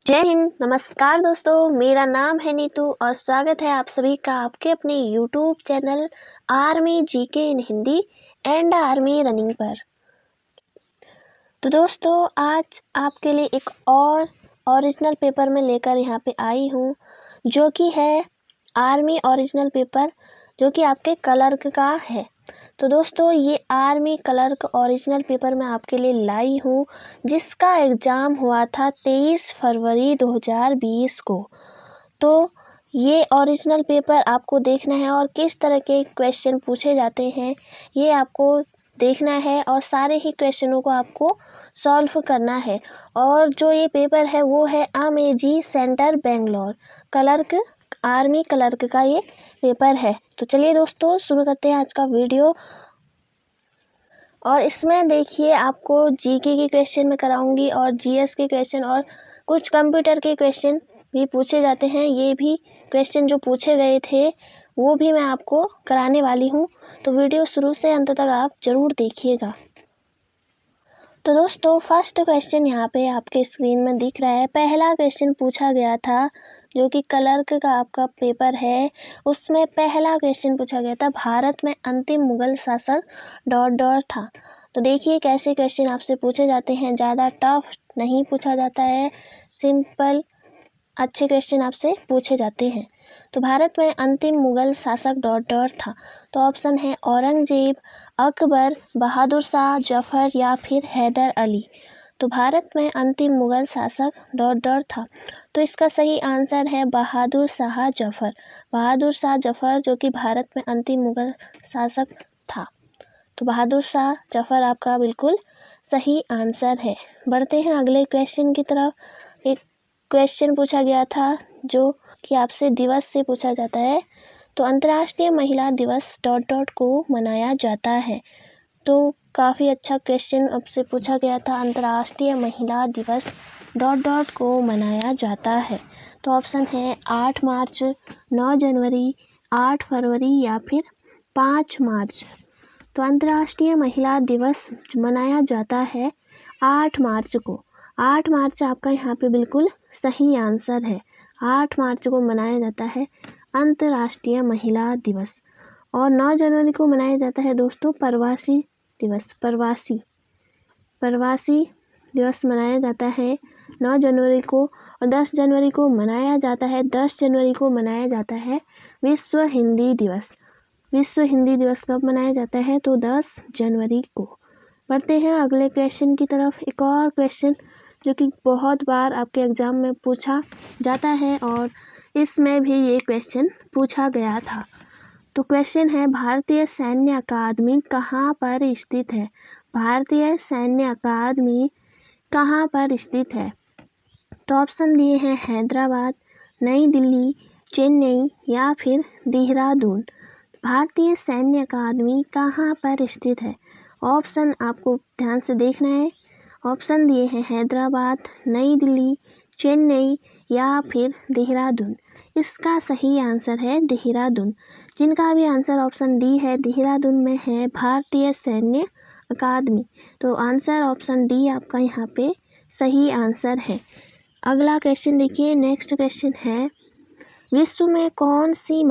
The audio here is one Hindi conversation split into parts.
जय हिंद। नमस्कार दोस्तों, मेरा नाम है नीतू और स्वागत है आप सभी का आपके अपने YouTube channel army GK in Hindi and army running पर। तो दोस्तों, आज आपके लिए एक और ओरिजिनल पेपर में लेकर यहाँ पे आई हूँ, जो कि है आर्मी ओरिजिनल पेपर, जो कि आपके क्लर्क का है। तो दोस्तों, ये आर्मी क्लर्क ओरिजिनल पेपर मैं आपके लिए लाई हूँ, जिसका एग्ज़ाम हुआ था 23 फरवरी 2020 को। तो ये ओरिजिनल पेपर आपको देखना है और किस तरह के क्वेश्चन पूछे जाते हैं ये आपको देखना है, और सारे ही क्वेश्चनों को आपको सॉल्व करना है। और जो ये पेपर है वो है AMAG centre Bangalore, clerk army clerk का ये पेपर है। तो चलिए दोस्तों, शुरू करते हैं आज का वीडियो। और इसमें देखिए, आपको जीके के क्वेश्चन में कराऊंगी और जीएस के क्वेश्चन और कुछ कंप्यूटर के क्वेश्चन भी पूछे जाते हैं। ये भी क्वेश्चन जो पूछे गए थे वो भी मैं आपको कराने वाली हूँ। तो वीडियो शुरू से अंत तक आप ज़रूर देखिएगा। तो दोस्तों, फर्स्ट क्वेश्चन यहाँ पे आपके स्क्रीन में दिख रहा है। पहला क्वेश्चन पूछा गया था, जो कि क्लर्क का आपका पेपर है, उसमें पहला क्वेश्चन पूछा गया था, भारत में अंतिम मुगल शासक ... था। तो देखिए कैसे क्वेश्चन आपसे पूछे जाते हैं। ज़्यादा टफ नहीं पूछा जाता है, सिंपल अच्छे क्वेश्चन आपसे पूछे जाते हैं। तो भारत में अंतिम मुगल शासक ... था। तो ऑप्शन है औरंगजेब, अकबर, बहादुर शाह जफर या फिर हैदर अली। तो भारत में अंतिम मुगल शासक ... था। तो इसका सही आंसर है बहादुर शाह जफर। बहादुर शाह जफर, जो कि भारत में अंतिम मुगल शासक था। तो बहादुर शाह जफर आपका बिल्कुल सही आंसर है। बढ़ते हैं अगले क्वेश्चन की तरफ। एक क्वेश्चन पूछा गया था, जो कि आपसे दिवस से पूछा जाता है। तो अंतर्राष्ट्रीय महिला दिवस ... को मनाया जाता है। तो काफ़ी अच्छा क्वेश्चन आपसे पूछा गया था। अंतर्राष्ट्रीय महिला दिवस ... को मनाया जाता है। तो ऑप्शन है 8 मार्च, 9 जनवरी, 8 फरवरी या फिर 5 मार्च। तो अंतर्राष्ट्रीय महिला दिवस मनाया जाता है 8 मार्च को। 8 मार्च आपका यहाँ पे बिल्कुल सही आंसर है। 8 मार्च को मनाया जाता है अंतर्राष्ट्रीय महिला दिवस। और 9 जनवरी को मनाया जाता है दोस्तों प्रवासी दिवस। प्रवासी दिवस मनाया जाता है 9 जनवरी को। और 10 जनवरी को मनाया जाता है 10 जनवरी को मनाया जाता है विश्व हिंदी दिवस। विश्व हिंदी दिवस कब मनाया जाता है? तो 10 जनवरी को। बढ़ते हैं अगले क्वेश्चन की तरफ। एक और क्वेश्चन जो कि बहुत बार आपके एग्ज़ाम में पूछा जाता है, और इसमें भी ये क्वेश्चन पूछा गया था। तो क्वेश्चन है, भारतीय सैन्य अकादमी कहाँ पर स्थित है? भारतीय सैन्य अकादमी कहाँ पर स्थित है? तो ऑप्शन दिए हैं हैदराबाद, नई दिल्ली, चेन्नई या फिर देहरादून। भारतीय सैन्य अकादमी कहाँ पर स्थित है? ऑप्शन आपको ध्यान से देखना है। ऑप्शन दिए हैं हैदराबाद, नई दिल्ली, चेन्नई या फिर देहरादून। इसका सही आंसर है देहरादून। जिनका भी आंसर ऑप्शन डी है, देहरादून में है भारतीय सैन्य अकादमी। तो आंसर ऑप्शन डी आपका यहाँ पे सही आंसर है। अगला क्वेश्चन देखिए। नेक्स्ट क्वेश्चन है, विश्व में कौन सी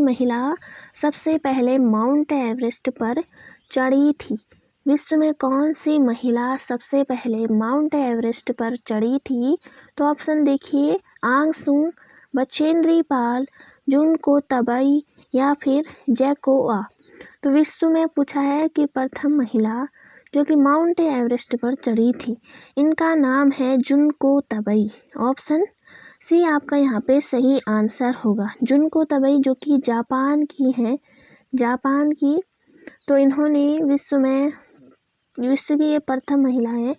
महिला सबसे पहले माउंट एवरेस्ट पर चढ़ी थी? विश्व में कौन सी महिला सबसे पहले माउंट एवरेस्ट पर चढ़ी थी? तो ऑप्शन देखिए, आंग सू, बचेंद्री पाल, जुनको तबई या फिर जैकोआ। तो विश्व में पूछा है कि प्रथम महिला जो कि माउंट एवरेस्ट पर चढ़ी थी, इनका नाम है जुनको तबई। ऑप्शन सी आपका यहाँ पे सही आंसर होगा। जुनको तबई, जो कि जापान की हैं, जापान की। तो इन्होंने विश्व की ये प्रथम महिला है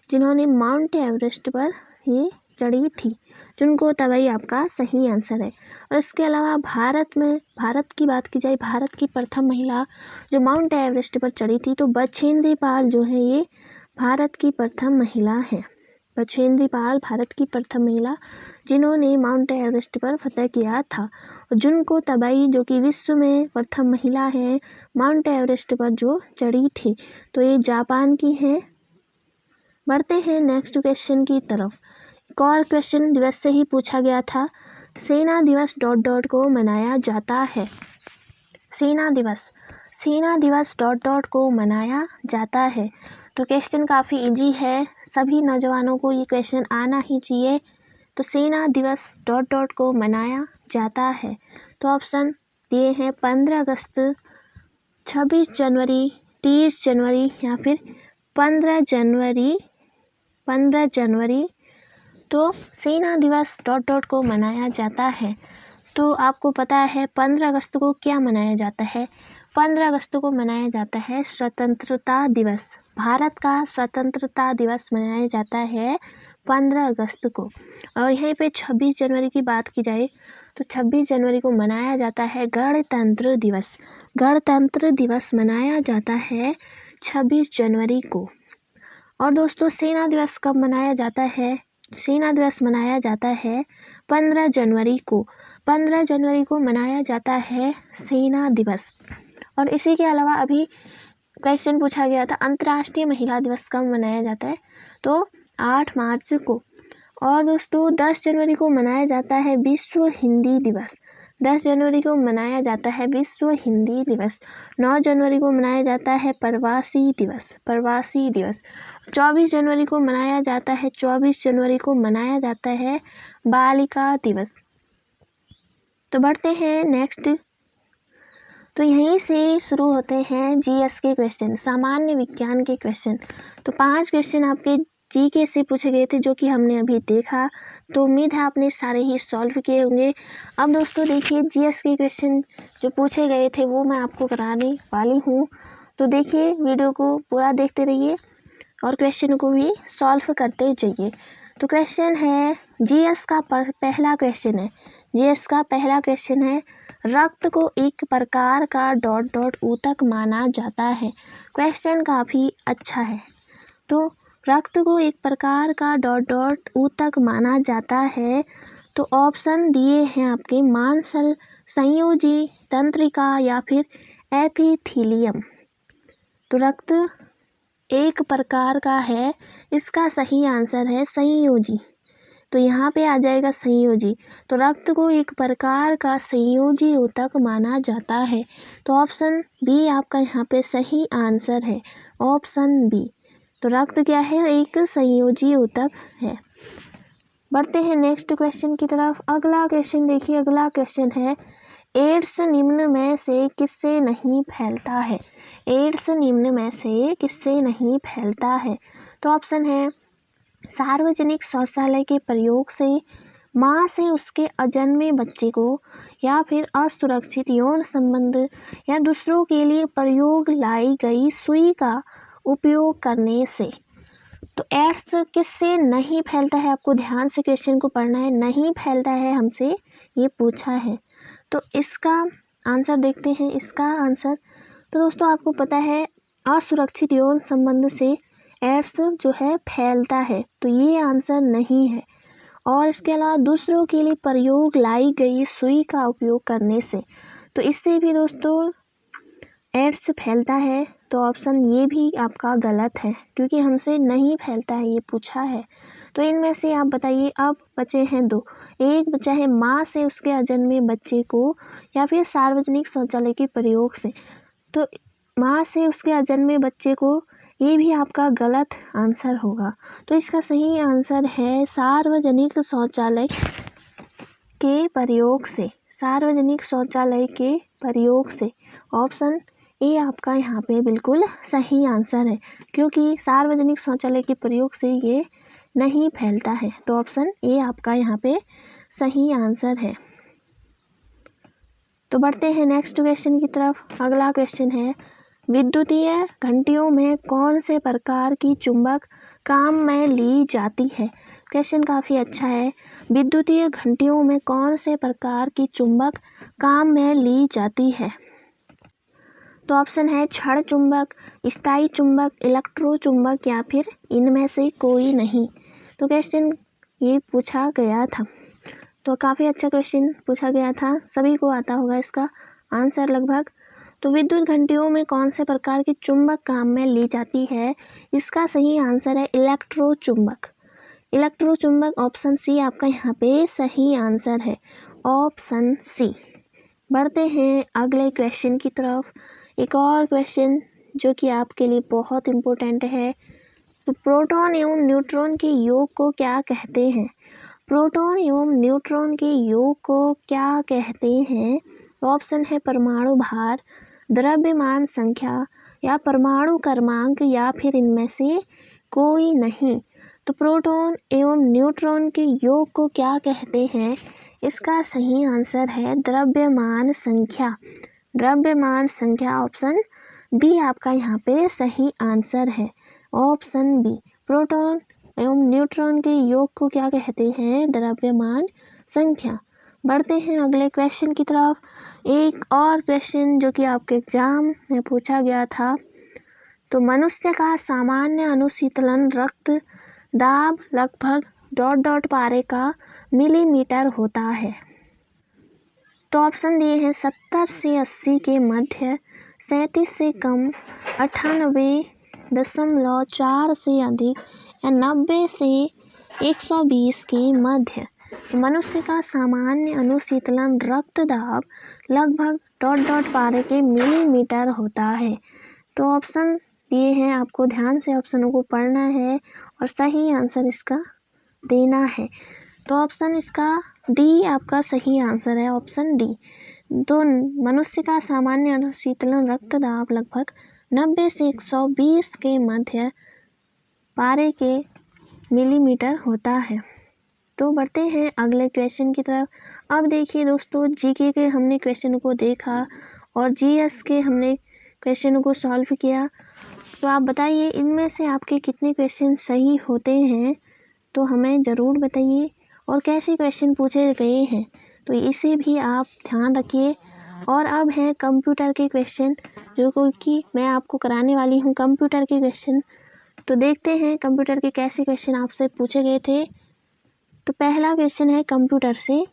जिन्होंने माउंट एवरेस्ट पर ये चढ़ी थी। जुनको तबई आपका सही आंसर है। और इसके अलावा भारत की बात की जाए, भारत की प्रथम महिला जो माउंट एवरेस्ट पर चढ़ी थी, तो बछेंद्री पाल जो है ये भारत की प्रथम महिला है। बछेंद्री पाल भारत की प्रथम महिला जिन्होंने माउंट एवरेस्ट पर फतह किया था। और जुनको तबई जो कि विश्व में प्रथम महिला है माउंट एवरेस्ट पर जो चढ़ी थी, तो ये जापान की हैं। बढ़ते हैं नेक्स्ट क्वेश्चन की तरफ। एक और क्वेश्चन दिवस से ही पूछा गया था। सेना दिवस डॉट डॉट को मनाया जाता है। सेना दिवस डॉट डॉट को मनाया जाता है। तो क्वेश्चन काफ़ी इजी है, सभी नौजवानों को ये क्वेश्चन आना ही चाहिए। तो सेना दिवस डॉट डॉट को मनाया जाता है। तो ऑप्शन दिए हैं 15 अगस्त, 26 जनवरी, 30 जनवरी या फिर 15 जनवरी। तो सेना दिवस डॉट डॉट को मनाया जाता है। तो आपको पता है 15 अगस्त को क्या मनाया जाता है? 15 अगस्त को मनाया जाता है स्वतंत्रता दिवस। भारत का स्वतंत्रता दिवस मनाया जाता है 15 अगस्त को। और यहीं पे 26 जनवरी की बात की जाए तो 26 जनवरी को मनाया जाता है गणतंत्र दिवस। गणतंत्र दिवस मनाया जाता है 26 जनवरी को। और दोस्तों सेना दिवस कब मनाया जाता है? सेना दिवस मनाया जाता है 15 जनवरी को। 15 जनवरी को मनाया जाता है सेना दिवस। और इसी के अलावा अभी क्वेश्चन पूछा गया था अंतर्राष्ट्रीय महिला दिवस कब मनाया जाता है? तो 8 मार्च को। और दोस्तों 10 जनवरी को मनाया जाता है विश्व हिंदी दिवस। 10 जनवरी को मनाया जाता है विश्व हिंदी दिवस। 9 जनवरी को मनाया जाता है प्रवासी दिवस। 24 जनवरी को मनाया जाता है 24 जनवरी को मनाया जाता है बालिका दिवस। तो बढ़ते हैं नेक्स्ट। तो यहीं से शुरू होते हैं जीएस के क्वेश्चन, सामान्य विज्ञान के क्वेश्चन। तो 5 क्वेश्चन आपके जीके से पूछे गए थे जो कि हमने अभी देखा। तो उम्मीद है आपने सारे ही सॉल्व किए होंगे। अब दोस्तों देखिए जीएस के क्वेश्चन जो पूछे गए थे वो मैं आपको कराने वाली हूँ। तो देखिए वीडियो को पूरा देखते रहिए और क्वेश्चन को भी सॉल्व करते जाइए। तो क्वेश्चन है जीएस का पहला क्वेश्चन है। जीएस का पहला क्वेश्चन है रक्त को एक प्रकार का डॉट डॉट ऊतक माना जाता है। क्वेश्चन काफ़ी अच्छा है। तो रक्त को एक प्रकार का डॉट डॉट ऊतक माना जाता है। तो ऑप्शन दिए हैं आपके मांसल, संयोजी, तंत्रिका या फिर एपिथीलियम। तो रक्त एक प्रकार का है, इसका सही आंसर है संयोजी। तो यहाँ पे आ जाएगा संयोजी। तो रक्त को एक प्रकार का संयोजी ऊतक माना जाता है। तो ऑप्शन बी आपका यहाँ पे सही आंसर है, ऑप्शन बी। तो रक्त क्या है? एक संयोजी ऊतक है। बढ़ते हैं नेक्स्ट क्वेश्चन की तरफ। अगला क्वेश्चन देखिए, अगला क्वेश्चन है एड्स निम्न में से किससे नहीं फैलता है? एड्स निम्न में से किससे नहीं फैलता है? तो ऑप्शन है सार्वजनिक शौचालय के प्रयोग से, माँ से उसके अजन्मे बच्चे को, या फिर असुरक्षित यौन संबंध, या दूसरों के लिए प्रयोग लाई गई सुई का उपयोग करने से। तो एड्स किससे नहीं फैलता है? आपको ध्यान से क्वेश्चन को पढ़ना है। नहीं फैलता है हमसे ये पूछा है। तो इसका आंसर देखते हैं। इसका आंसर तो दोस्तों आपको पता है असुरक्षित यौन संबंध से एड्स जो है फैलता है। तो ये आंसर नहीं है। और इसके अलावा दूसरों के लिए प्रयोग लाई गई सुई का उपयोग करने से, तो इससे भी दोस्तों एड्स फैलता है। तो ऑप्शन ये भी आपका गलत है क्योंकि हमसे नहीं फैलता है ये पूछा है। तो इनमें से आप बताइए। अब बचे हैं दो। एक बचा है माँ से उसके अजन्मे बच्चे को या फिर सार्वजनिक शौचालय के प्रयोग से। तो माँ से उसके अजन्मे बच्चे को, ये भी आपका गलत आंसर होगा। तो इसका सही आंसर है सार्वजनिक शौचालय के प्रयोग से। सार्वजनिक शौचालय के प्रयोग से। ऑप्शन ए आपका यहाँ पे बिल्कुल सही आंसर है क्योंकि सार्वजनिक शौचालय के प्रयोग से ये नहीं फैलता है। तो ऑप्शन ए आपका यहाँ पे सही आंसर है। तो बढ़ते हैं नेक्स्ट क्वेश्चन की तरफ। अगला क्वेश्चन है विद्युतीय घंटियों में कौन से प्रकार की चुंबक काम में ली जाती है? क्वेश्चन काफ़ी अच्छा है। विद्युतीय घंटियों में कौन से प्रकार की चुंबक काम में ली जाती है? तो ऑप्शन है क्षण चुंबक, स्थायी चुंबक, इलेक्ट्रो चुंबक या फिर इनमें से कोई नहीं। तो क्वेश्चन ये पूछा गया था। तो काफ़ी अच्छा क्वेश्चन पूछा गया था, सभी को आता होगा इसका आंसर लगभग। तो विद्युत घंटियों में कौन से प्रकार की चुंबक काम में ली जाती है? इसका सही आंसर है इलेक्ट्रोचुंबक। इलेक्ट्रोचुंबक ऑप्शन सी आपका यहाँ पे सही आंसर है, ऑप्शन सी। बढ़ते हैं अगले क्वेश्चन की तरफ। एक और क्वेश्चन जो कि आपके लिए बहुत इम्पोर्टेंट है। तो प्रोटॉन एवं न्यूट्रॉन के योग को क्या कहते हैं? प्रोटॉन एवं न्यूट्रॉन के योग को क्या कहते हैं? ऑप्शन है परमाणु भार, द्रव्यमान संख्या या परमाणु क्रमांक या फिर इनमें से कोई नहीं। तो प्रोटॉन एवं न्यूट्रॉन के योग को क्या कहते हैं? इसका सही आंसर है द्रव्यमान संख्या। द्रव्यमान संख्या ऑप्शन बी आपका यहाँ पे सही आंसर है, ऑप्शन बी। प्रोटॉन एवं न्यूट्रॉन के योग को क्या कहते हैं? द्रव्यमान संख्या। बढ़ते हैं अगले क्वेश्चन की तरफ। एक और क्वेश्चन जो कि आपके एग्जाम में पूछा गया था। तो मनुष्य का सामान्य अनुशीतलन रक्त दाब लगभग ... पारे का मिलीमीटर होता है। तो ऑप्शन दिए हैं 70 से 80 के मध्य, 37 से कम, 98.4 से अधिक या 90 से 120 के मध्य। मनुष्य का सामान्य अनुशीतलन रक्तदाब लगभग ... पारे के मिलीमीटर होता है। तो ऑप्शन दिए हैं, आपको ध्यान से ऑप्शनों को पढ़ना है और सही आंसर इसका देना है। तो ऑप्शन इसका डी आपका सही आंसर है, ऑप्शन डी। तो मनुष्य का सामान्य अनुशीतलन रक्तदाब लगभग 90 से 120 के मध्य पारे के मिलीमीटर होता है। तो बढ़ते हैं अगले क्वेश्चन की तरफ। अब देखिए दोस्तों, जीके के हमने क्वेश्चनों को देखा और जीएस के हमने क्वेश्चनों को सॉल्व किया। तो आप बताइए इनमें से आपके कितने क्वेश्चन सही होते हैं, तो हमें ज़रूर बताइए, और कैसे क्वेश्चन पूछे गए हैं तो इसे भी आप ध्यान रखिए। और अब है कंप्यूटर के क्वेश्चन, जो कि मैं आपको कराने वाली हूँ कंप्यूटर के क्वेश्चन। तो देखते हैं कंप्यूटर के कैसे क्वेश्चन आपसे पूछे गए थे। तो पहला क्वेश्चन है कंप्यूटर से।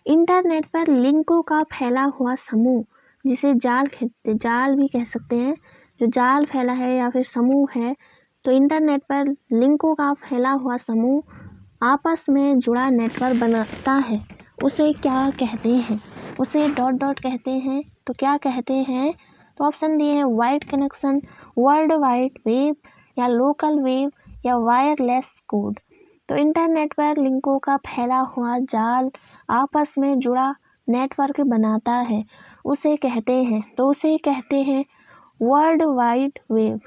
इंटरनेट पर लिंकों का फैला हुआ समूह, जिसे जाल भी कह सकते हैं, जो जाल फैला है या फिर समूह है, तो इंटरनेट पर लिंकों का फैला हुआ समूह आपस में जुड़ा नेटवर्क बनाता है, उसे क्या कहते हैं? उसे ... कहते हैं। तो क्या कहते हैं? तो ऑप्शन दिए हैं wide connection, world wide web या लोकल वेब या वायरलेस कोड। तो इंटरनेट पर लिंकों का फैला हुआ जाल आपस में जुड़ा नेटवर्क बनाता है, उसे कहते हैं, तो उसे कहते हैं वर्ल्ड वाइड वेब।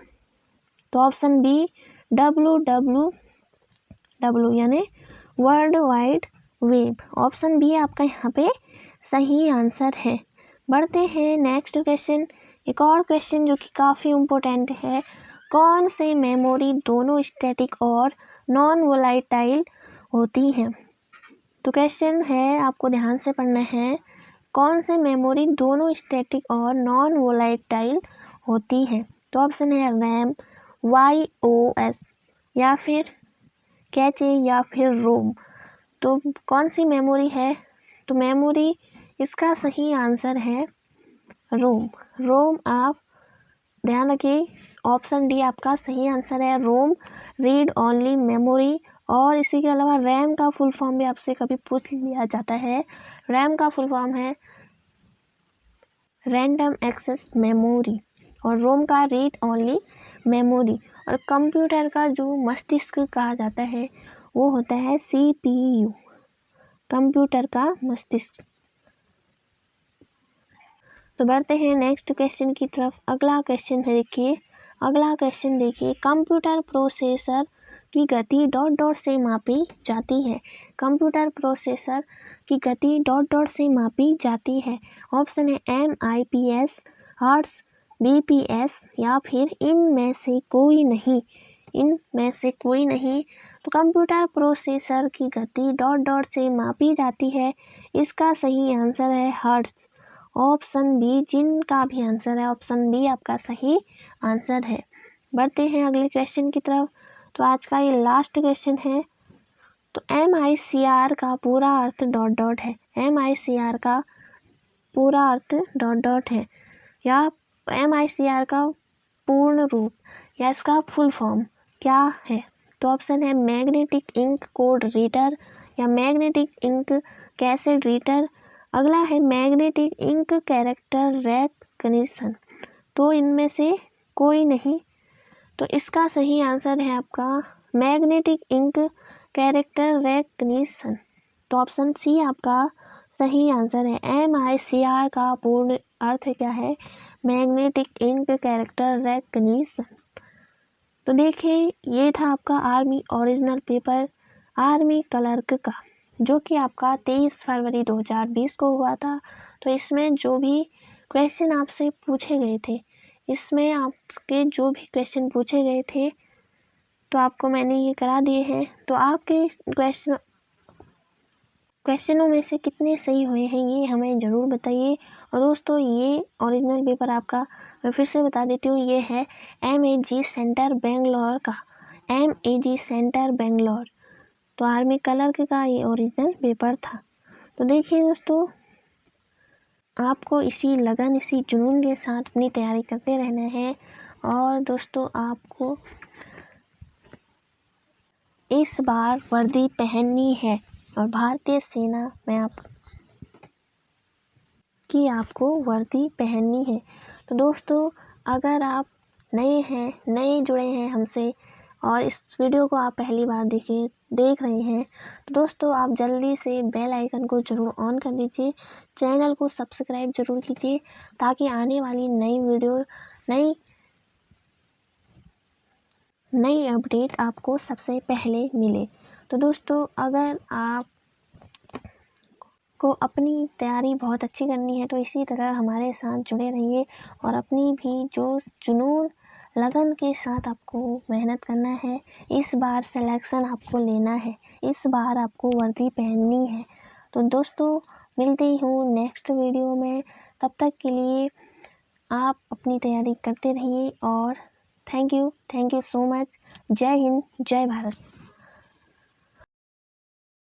तो ऑप्शन बी WWW यानी world wide web, option B आपका यहाँ पे सही आंसर है। बढ़ते हैं नेक्स्ट क्वेश्चन। एक और क्वेश्चन जो कि काफ़ी इम्पोर्टेंट है। कौन से मेमोरी दोनों स्टैटिक और नॉन वोलेटाइल होती हैं? तो क्वेश्चन है, आपको ध्यान से पढ़ना है। कौन से मेमोरी दोनों स्टैटिक और नॉन वोलेटाइल होती हैं? तो ऑप्शन है रैम, YOS या फिर कैचे या फिर रोम। तो कौन सी मेमोरी है? तो मेमोरी इसका सही आंसर है रोम। रोम आप ध्यान रखिए, ऑप्शन डी आपका सही आंसर है रोम, रीड ओनली मेमोरी। और इसी के अलावा रैम का फुल फॉर्म भी आपसे कभी पूछ लिया जाता है। रैम का फुल फॉर्म है रैंडम एक्सेस मेमोरी और रोम का रीड ओनली मेमोरी। और कंप्यूटर का जो मस्तिष्क कहा जाता है वो होता है CPU, कंप्यूटर का मस्तिष्क। तो बढ़ते हैं नेक्स्ट क्वेश्चन की तरफ। अगला क्वेश्चन देखिए, कंप्यूटर प्रोसेसर की गति ... से मापी जाती है। कंप्यूटर प्रोसेसर की गति ... से मापी जाती है। ऑप्शन है MIPS, हर्ट्ज, BPS या फिर इनमें से कोई नहीं। तो कंप्यूटर प्रोसेसर की गति ... से मापी जाती है, इसका सही आंसर है हर्ट्ज, ऑप्शन बी। जिनका भी आंसर है ऑप्शन बी आपका सही आंसर है। बढ़ते हैं अगले क्वेश्चन की तरफ। तो आज का ये लास्ट क्वेश्चन है। तो MICR का पूरा अर्थ ... है। MICR का पूरा अर्थ ... है। या MICR का पूर्ण रूप या इसका फुल फॉर्म क्या है? तो ऑप्शन है मैग्नेटिक इंक कोड रीडर या मैग्नेटिक इंक कैसेट रीडर। अगला है मैग्नेटिक इंक कैरेक्टर रेकग्निशन। तो इनमें से कोई नहीं। तो इसका सही आंसर है आपका मैग्नेटिक इंक कैरेक्टर रेकग्निशन। तो ऑप्शन सी आपका सही आंसर है। MICR का पूर्ण अर्थ क्या है? Magnetic ink character recognition. तो देखिए ये था आपका army original paper army clerk का, जो कि आपका 23 फरवरी 2020 को हुआ था। तो इसमें जो भी क्वेश्चन आपसे पूछे गए थे, इसमें आपके जो भी क्वेश्चन पूछे गए थे तो आपको मैंने ये करा दिए हैं। तो आपके क्वेश्चनों में से कितने सही हुए हैं ये हमें ज़रूर बताइए। और दोस्तों ये ओरिजिनल पेपर आपका मैं फिर से बता देती हूँ, ये है MAG सेंटर बेंगलोर का, MAG सेंटर बेंगलोर। तो आर्मी क्लर्क का ये ओरिजिनल पेपर था। तो देखिए दोस्तों, आपको इसी लगन इसी जुनून के साथ अपनी तैयारी करते रहना है। और दोस्तों आपको इस बार वर्दी पहननी है और भारतीय सेना में आपको वर्दी पहननी है। तो दोस्तों अगर आप नए जुड़े हैं हमसे और इस वीडियो को आप पहली बार देख रहे हैं, तो दोस्तों आप जल्दी से बेल आइकन को ज़रूर ऑन कर दीजिए, चैनल को सब्सक्राइब ज़रूर कीजिए ताकि आने वाली नई वीडियो नई अपडेट आपको सबसे पहले मिले। तो दोस्तों अगर आप को अपनी तैयारी बहुत अच्छी करनी है तो इसी तरह हमारे साथ जुड़े रहिए और अपनी भी जोश जुनून लगन के साथ आपको मेहनत करना है। इस बार सिलेक्शन आपको लेना है, इस बार आपको वर्दी पहननी है। तो दोस्तों मिलती हूँ नेक्स्ट वीडियो में, तब तक के लिए आप अपनी तैयारी करते रहिए और थैंक यू सो मच। जय हिंद, जय भारत।